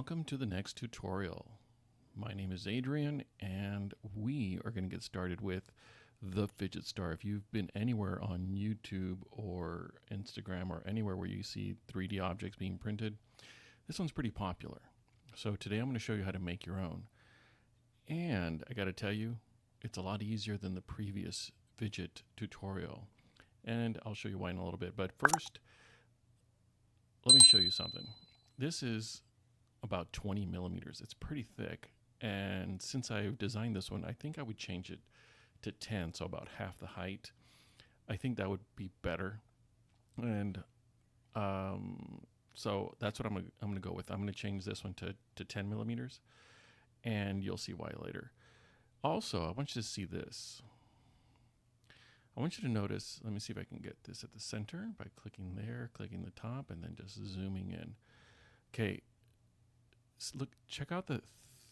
Welcome to the next tutorial. My name is Adrian and we are going to get started with the Fidget Star. If you've been anywhere on YouTube or Instagram or anywhere where you see 3D objects being printed, this one's pretty popular. So today I'm going to show you how to make your own. And I got to tell you, it's a lot easier than the previous fidget tutorial. And I'll show you why in a little bit. But first, let me show you something. This is about 20 millimeters. It's pretty thick. And since I designed this one, I think I would change it to 10, so about half the height. I think that would be better. And so that's what I'm gonna go with. I'm gonna change this one to 10 millimeters, and you'll see why later. Also, I want you to see this. I want you to notice, let me see if I can get this at the center by clicking there, clicking the top, and then just zooming in. Okay, so look, check out the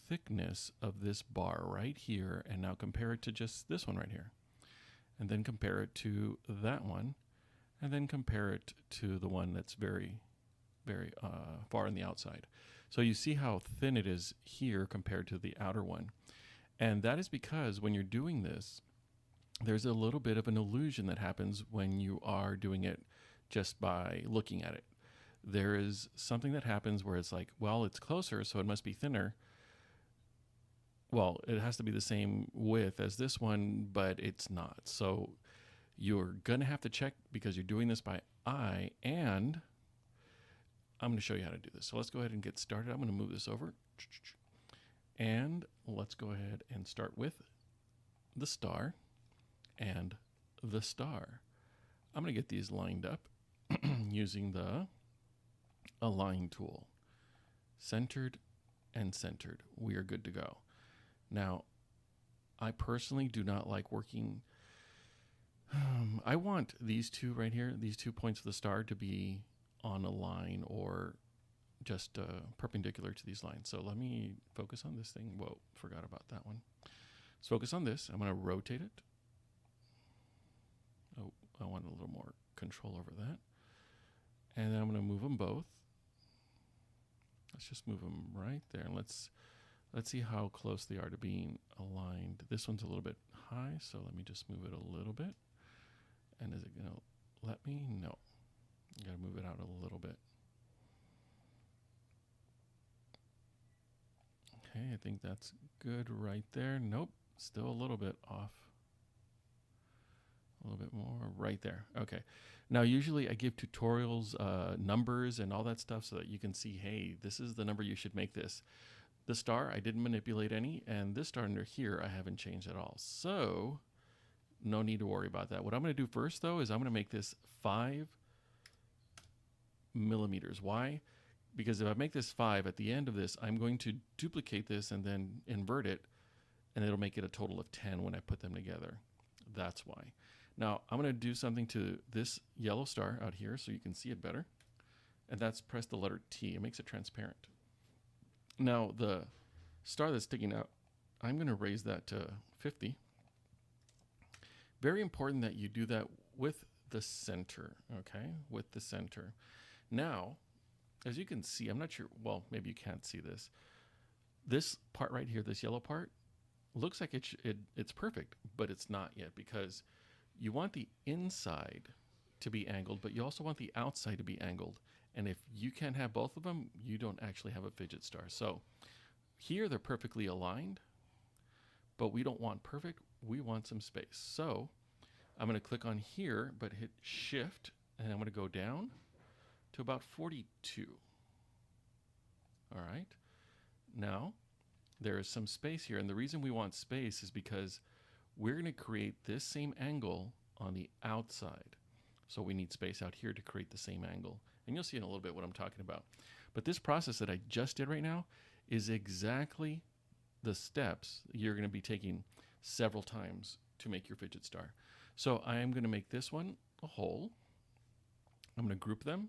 thickness of this bar right here, and now compare it to just this one right here. And then compare it to that one, and then compare it to the one that's very, very far on the outside. So you see how thin it is here compared to the outer one. And that is because when you're doing this, there's a little bit of an illusion that happens when you are doing it just by looking at it. There is something that happens where it's like, well, it's closer, so it must be thinner. Well, it has to be the same width as this one, but it's not. So you're going to have to check because you're doing this by eye, and I'm going to show you how to do this. So let's go ahead and get started. I'm going to move this over. And let's go ahead and start with the star and the star. I'm going to get these lined up using the Align tool. Centered and centered. We are good to go. Now, I personally do not like working. I want these two right here, these 2 points of the star, to be on a line or just perpendicular to these lines. So let me focus on this thing. Whoa, forgot about that one. Let's focus on this. I'm going to rotate it. Oh, I want a little more control over that. And then I'm going to move them both. Let's just move them right there. And let's see how close they are to being aligned. This one's a little bit high, so let me just move it a little bit. And is it going to let me? No. I got to move it out a little bit. Okay, I think that's good right there. Nope, still a little bit off. A little bit more right there. Okay. Now, usually I give tutorials, numbers and all that stuff so that you can see, hey, this is the number you should make this. The star, I didn't manipulate any, and this star under here, I haven't changed at all. So no need to worry about that. What I'm going to do first, though, is I'm going to make this 5 millimeters. Why? Because if I make this 5 at the end of this, I'm going to duplicate this and then invert it, and it'll make it a total of 10 when I put them together. That's why. Now, I'm going to do something to this yellow star out here so you can see it better. And that's press the letter T. It makes it transparent. Now, the star that's sticking out, I'm going to raise that to 50. Very important that you do that with the center, okay? With the center. Now, as you can see, I'm not sure, well, maybe you can't see this. This part right here, this yellow part, looks like it's perfect, but it's not yet because you want the inside to be angled, but you also want the outside to be angled. And if you can't have both of them, you don't actually have a fidget star. So here they're perfectly aligned, but we don't want perfect. We want some space. So I'm going to click on here, but hit Shift, and I'm going to go down to about 42. All right. Now, there is some space here. And the reason we want space is because we're going to create this same angle on the outside. So we need space out here to create the same angle. And you'll see in a little bit what I'm talking about. But this process that I just did right now is exactly the steps you're going to be taking several times to make your fidget star. So I am going to make this one a hole. I'm going to group them.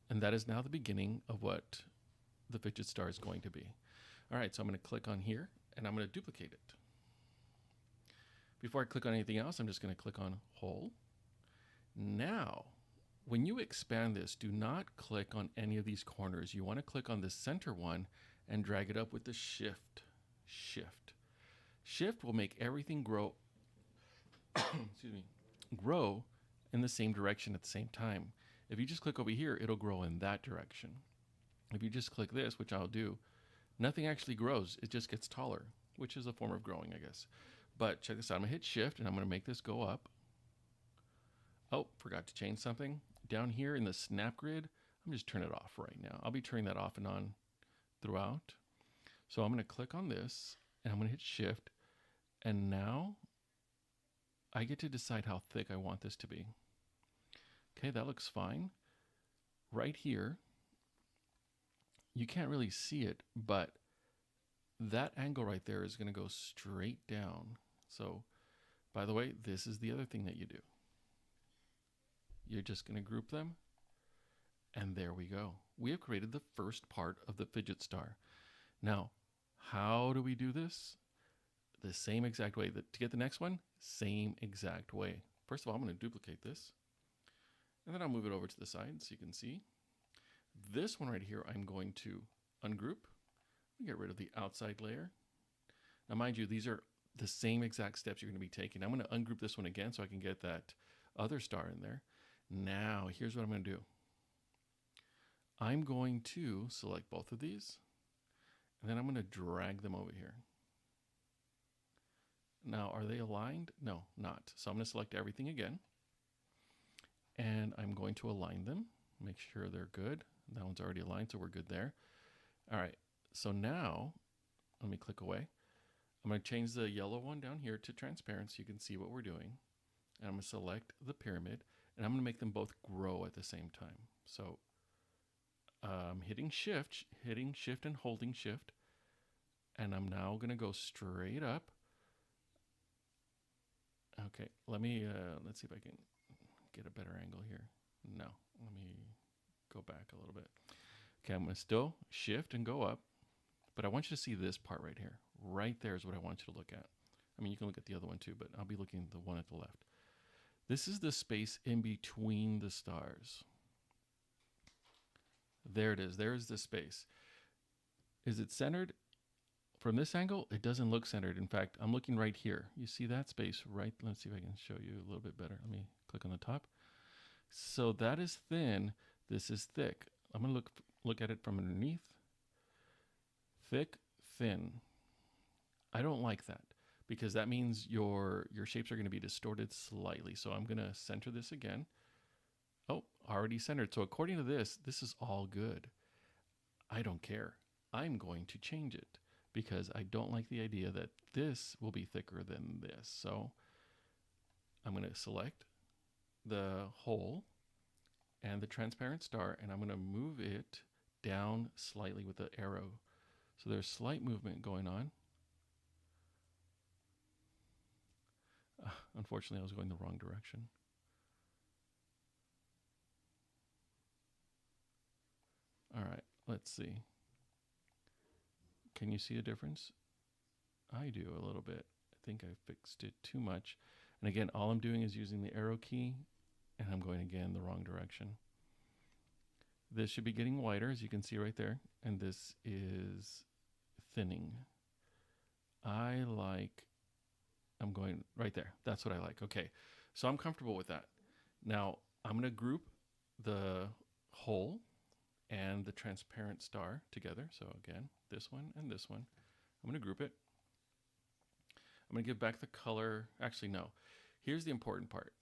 And that is now the beginning of what the fidget star is going to be. All right, so I'm going to click on here, and I'm going to duplicate it. Before I click on anything else, I'm just going to click on hole. Now, When you expand this, do not click on any of these corners. You want to click on the center one and drag it up with the shift. Shift. Shift will make everything grow, excuse me, grow in the same direction at the same time. If you just click over here, it'll grow in that direction. If you just click this, which I'll do, nothing actually grows. It just gets taller, which is a form of growing, I guess. But check this out. I'm going to hit shift and I'm going to make this go up. Oh, forgot to change something. Down here in the snap grid, I'm just turning it off right now. I'll be turning that off and on throughout. So I'm going to click on this and I'm going to hit shift. And now I get to decide how thick I want this to be. Okay, that looks fine. Right here, you can't really see it, but that angle right there is going to go straight down. So, by the way, this is the other thing that you do. You're just going to group them, and there we go. We have created the first part of the Fidget Star. Now, how do we do this? The same exact way. To get the next one, same exact way. First of all, I'm going to duplicate this, and then I'll move it over to the side so you can see. This one right here, I'm going to ungroup, get rid of the outside layer. Now, mind you, these are the same exact steps you're going to be taking. I'm going to ungroup this one again so I can get that other star in there. Now, here's what I'm going to do. I'm going to select both of these, and then I'm going to drag them over here. Now, are they aligned? No, not. So I'm going to select everything again, and I'm going to align them, make sure they're good. That one's already aligned, so we're good there. All right, so now, let me click away. I'm going to change the yellow one down here to transparent so you can see what we're doing. And I'm going to select the pyramid, and I'm going to make them both grow at the same time. So hitting shift and holding shift, and I'm now going to go straight up. Okay, let's see if I can get a better angle here. No, let me go back a little bit. Okay, I'm going to still shift and go up, but I want you to see this part right here. Right there is what I want you to look at. I mean, you can look at the other one too, but I'll be looking at the one at the left. This is the space in between the stars. There it is. There's the space. Is it centered? From this angle, it doesn't look centered. In fact, I'm looking right here. You see that space right? Let's see if I can show you a little bit better. Let me click on the top. So that is thin. This is thick. I'm going to look at it from underneath. Thick, thin. I don't like that because that means your shapes are going to be distorted slightly. So I'm going to center this again. Oh, already centered. So according to this is all good. I don't care. I'm going to change it because I don't like the idea that this will be thicker than this. So I'm going to select the hole and the transparent star, and I'm going to move it down slightly with the arrow. So there's slight movement going on. Unfortunately, I was going the wrong direction. All right, let's see. Can you see a difference? I do a little bit. I think I fixed it too much. And again, all I'm doing is using the arrow key, and I'm going again the wrong direction. This should be getting wider, as you can see right there, and this is thinning. I'm going right there. That's what I like. Okay, so I'm comfortable with that. Now, I'm going to group the hole and the transparent star together. So again, this one and this one. I'm going to group it. I'm going to give back the color. Actually, no. Here's the important part.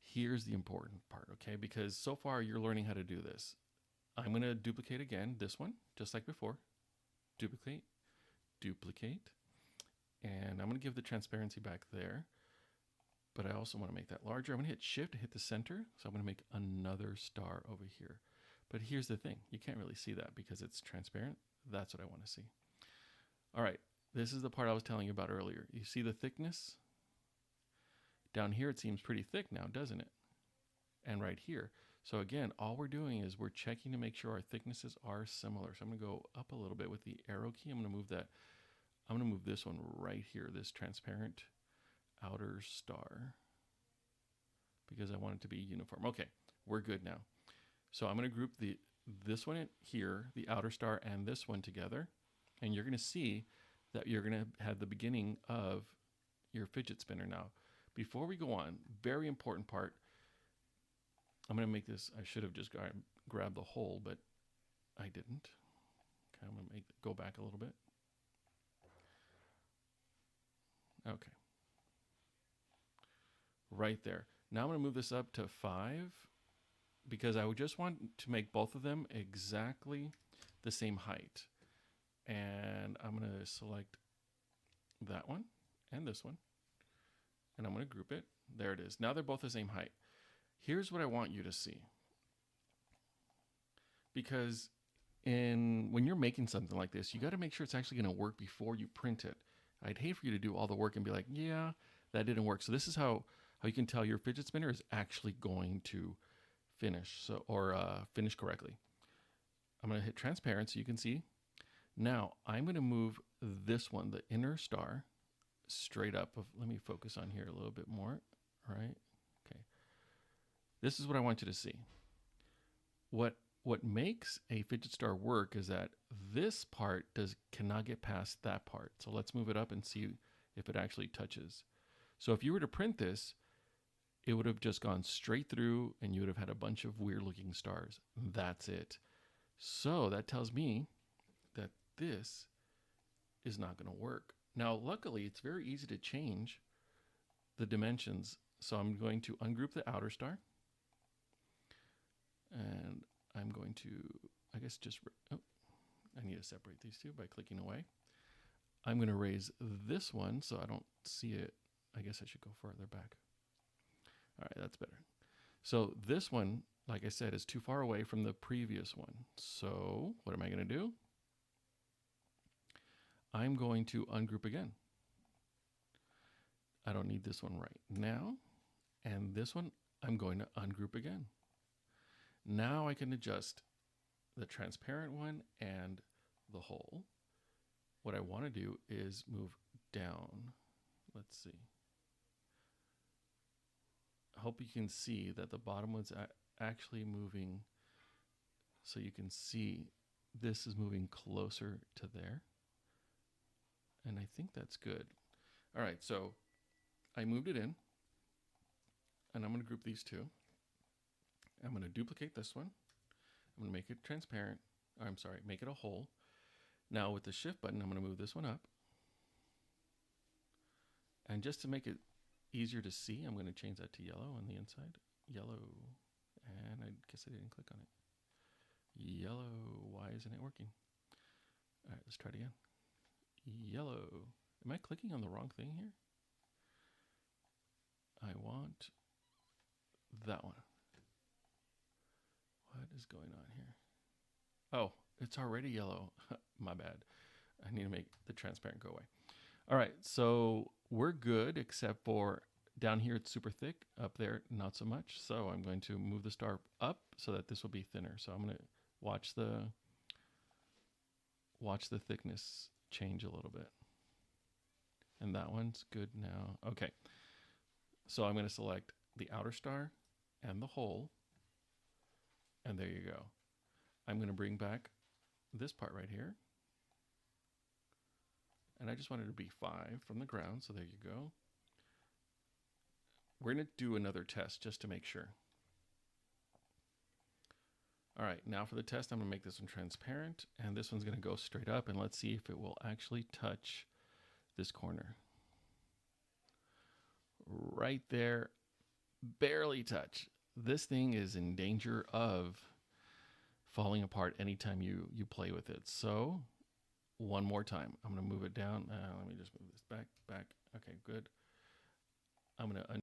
Here's the important part, okay? Because so far you're learning how to do this. I'm going to duplicate again this one, just like before. Duplicate, duplicate. And I'm going to give the transparency back there. But I also want to make that larger. I'm going to hit shift to hit the center. So I'm going to make another star over here. But here's the thing. You can't really see that because it's transparent. That's what I want to see. All right. This is the part I was telling you about earlier. You see the thickness? Down here it seems pretty thick now, doesn't it? And right here. So again, all we're doing is we're checking to make sure our thicknesses are similar. So I'm going to go up a little bit with the arrow key. I'm going to move that. I'm going to move this one right here, this transparent outer star. because I want it to be uniform. Okay, we're good now. So I'm going to group this one here, the outer star, and this one together. And you're going to see that you're going to have the beginning of your fidget spinner now. Before we go on, very important part. I'm going to make this, I should have just grabbed the hole, but I didn't. Okay, I'm going to go back a little bit. Okay. Right there. Now I'm going to move this up to 5 because I would just want to make both of them exactly the same height. And I'm going to select that one and this one. And I'm going to group it. There it is. Now they're both the same height. Here's what I want you to see. Because when you're making something like this, you got to make sure it's actually going to work before you print it. I'd hate for you to do all the work and be like, yeah, that didn't work. So this is how you can tell your fidget spinner is actually going to finish, finish correctly. I'm going to hit transparent so you can see. Now I'm going to move this one, the inner star, straight up. Let me focus on here a little bit more. All right. Okay. This is what I want you to see. What makes a fidget star work is that this part cannot get past that part. So let's move it up and see if it actually touches. So if you were to print this, it would have just gone straight through and you would have had a bunch of weird looking stars. That's it. So that tells me that this is not going to work. Now, luckily, it's very easy to change the dimensions. So I'm going to ungroup the outer star. And I'm going to, I guess I need to separate these two by clicking away. I'm going to raise this one so I don't see it. I guess I should go further back. All right, that's better. So this one, like I said, is too far away from the previous one. So what am I going to do? I'm going to ungroup again. I don't need this one right now. And this one, I'm going to ungroup again. Now I can adjust the transparent one and the hole. What I want to do is move down. Let's see. I hope you can see that the bottom one's actually moving. So you can see this is moving closer to there. And I think that's good. All right, so I moved it in. And I'm going to group these two. I'm going to duplicate this one. I'm going to make it transparent. I'm sorry, make it a hole. Now with the shift button, I'm going to move this one up. And just to make it easier to see, I'm going to change that to yellow on the inside. Yellow. And I guess I didn't click on it. Yellow. Why isn't it working? All right, let's try it again. Yellow. Am I clicking on the wrong thing here? I want that one. What is going on here? Oh, it's already yellow. My bad. I need to make the transparent go away. All right, so we're good except for down here it's super thick. Up there, not so much. So I'm going to move the star up so that this will be thinner. So I'm going to watch the thickness change a little bit. And that one's good now. Okay. So I'm going to select the outer star and the hole. And there you go. I'm going to bring back this part right here. And I just want it to be 5 from the ground. So there you go. We're going to do another test just to make sure. All right, now for the test, I'm going to make this one transparent. And this one's going to go straight up. And let's see if it will actually touch this corner. Right there. Barely touch. This thing is in danger of falling apart anytime you play with it. So one more time, I'm going to move it down. Let me just move this back. Okay, good. I'm going to